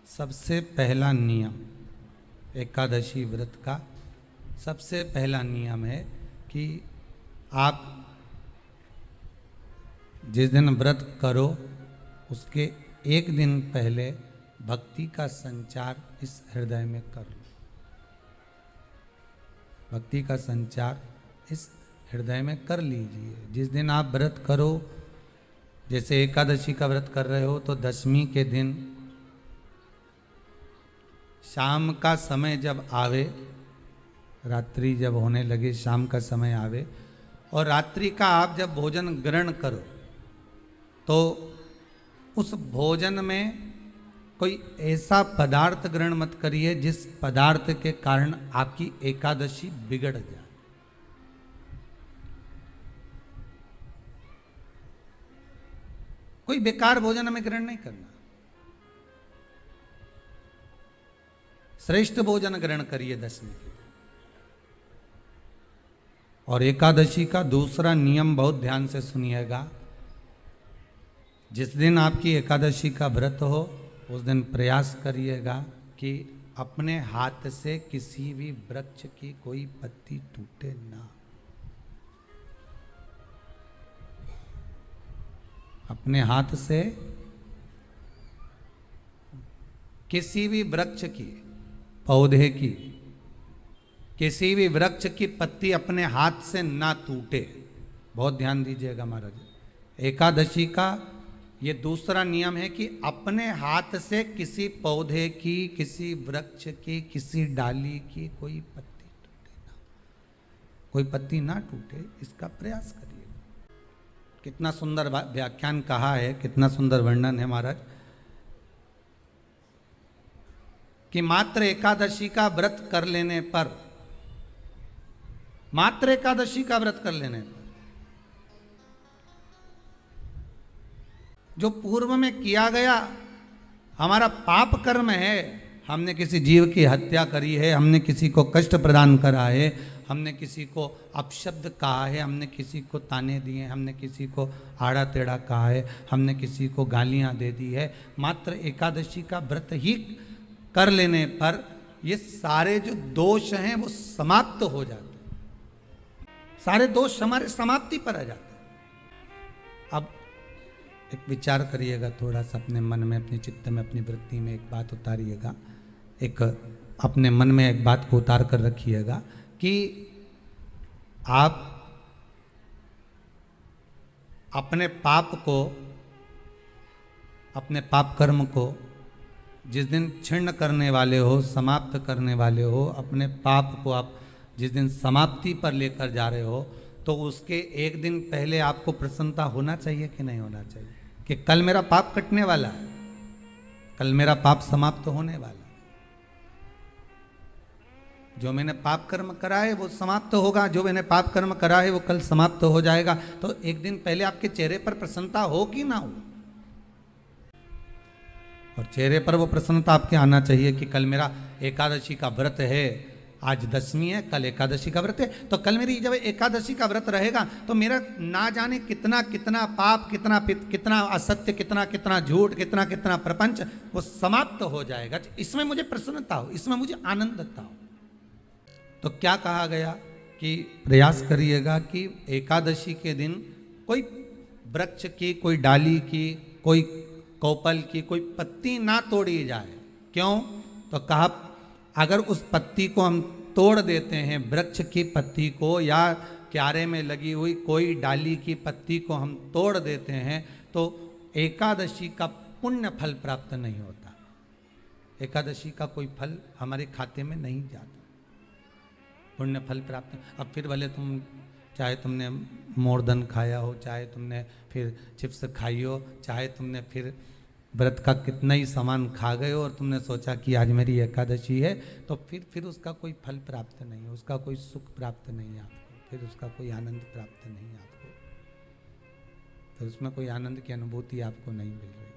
सबसे पहला नियम एकादशी व्रत का सबसे पहला नियम है कि आप जिस दिन व्रत करो उसके एक दिन पहले भक्ति का संचार इस हृदय में कर लो। भक्ति का संचार इस हृदय में कर लीजिए। जिस दिन आप व्रत करो, जैसे एकादशी का व्रत कर रहे हो तो दशमी के दिन शाम का समय जब आवे, रात्रि जब होने लगे, शाम का समय आवे और रात्रि का आप जब भोजन ग्रहण करो तो उस भोजन में कोई ऐसा पदार्थ ग्रहण मत करिए जिस पदार्थ के कारण आपकी एकादशी बिगड़ जाए। कोई बेकार भोजन हमें ग्रहण नहीं करना, श्रेष्ठ भोजन ग्रहण करिए दशमी के दिन। और एकादशी का दूसरा नियम बहुत ध्यान से सुनिएगा। जिस दिन आपकी एकादशी का व्रत हो उस दिन प्रयास करिएगा कि अपने हाथ से किसी भी वृक्ष की कोई पत्ती टूटे ना। अपने हाथ से किसी भी वृक्ष की, पौधे की, किसी भी वृक्ष की पत्ती अपने हाथ से ना टूटे। बहुत ध्यान दीजिएगा महाराज। एकादशी का ये दूसरा नियम है कि अपने हाथ से किसी पौधे की, किसी वृक्ष की, किसी डाली की कोई पत्ती टूटे ना, कोई पत्ती ना टूटे, इसका प्रयास करिए। कितना सुंदर व्याख्यान कहा है, कितना सुंदर वर्णन है महाराज कि मात्र एकादशी का व्रत कर लेने पर, मात्र एकादशी का व्रत कर लेने पर जो पूर्व में किया गया हमारा पाप कर्म है, हमने किसी जीव की हत्या करी है, हमने किसी को कष्ट प्रदान करा है, हमने किसी को अपशब्द कहा है, हमने किसी को ताने दिए, हमने किसी को आड़ा टेढ़ा कहा है, हमने किसी को गालियां दे दी है, मात्र एकादशी का व्रत ही कर लेने पर ये सारे जो दोष हैं वो समाप्त हो जाते हैं। सारे दोष हमारे समाप्ति पर आ जाते हैं। अब एक विचार करिएगा थोड़ा सा अपने मन में, अपने चित्त में, अपनी वृत्ति में एक बात उतारिएगा। एक अपने मन में एक बात को उतार कर रखिएगा कि आप अपने पाप को, अपने पाप कर्म को जिस दिन क्षीण करने वाले हो, समाप्त करने वाले हो, अपने पाप को आप जिस दिन समाप्ति पर लेकर जा रहे हो तो उसके एक दिन पहले आपको प्रसन्नता होना चाहिए कि नहीं होना चाहिए कि कल मेरा पाप कटने वाला है, कल मेरा पाप समाप्त होने वाला है, जो मैंने पाप कर्म करा है वो समाप्त होगा, जो मैंने पाप कर्म करा है वो कल समाप्त हो जाएगा। तो एक दिन पहले आपके चेहरे पर प्रसन्नता हो कि ना हो, और चेहरे पर वो प्रसन्नता आपके आना चाहिए कि कल मेरा एकादशी का व्रत है, आज दशमी है, कल एकादशी का व्रत है, तो कल मेरी जब एकादशी का व्रत रहेगा तो मेरा ना जाने कितना कितना पाप, कितना असत्य, कितना झूठ, कितना प्रपंच वो समाप्त हो जाएगा। इसमें मुझे प्रसन्नता हो, इसमें मुझे आनंदता हो। तो क्या कहा गया कि प्रयास करिएगा कि एकादशी के दिन कोई वृक्ष की, कोई डाली की, कोई कोपल की कोई पत्ती ना तोड़ी जाए। क्यों? तो कहा अगर उस पत्ती को हम तोड़ देते हैं, वृक्ष की पत्ती को या क्यारे में लगी हुई कोई डाली की पत्ती को हम तोड़ देते हैं तो एकादशी का पुण्य फल प्राप्त नहीं होता, एकादशी का कोई फल हमारे खाते में नहीं जाता, पुण्य फल प्राप्त। अब फिर भले तुम, चाहे तुमने मोरधन खाया हो, चाहे तुमने फिर चिप्स खाई हो, चाहे तुमने फिर व्रत का कितना ही सामान खा गए हो और तुमने सोचा कि आज मेरी एकादशी है, तो फिर उसका कोई फल प्राप्त नहीं है, उसका कोई सुख प्राप्त नहीं है आपको, फिर उसका कोई आनंद प्राप्त नहीं है आपको, फिर उसमें कोई आनंद की अनुभूति आपको नहीं मिल रही।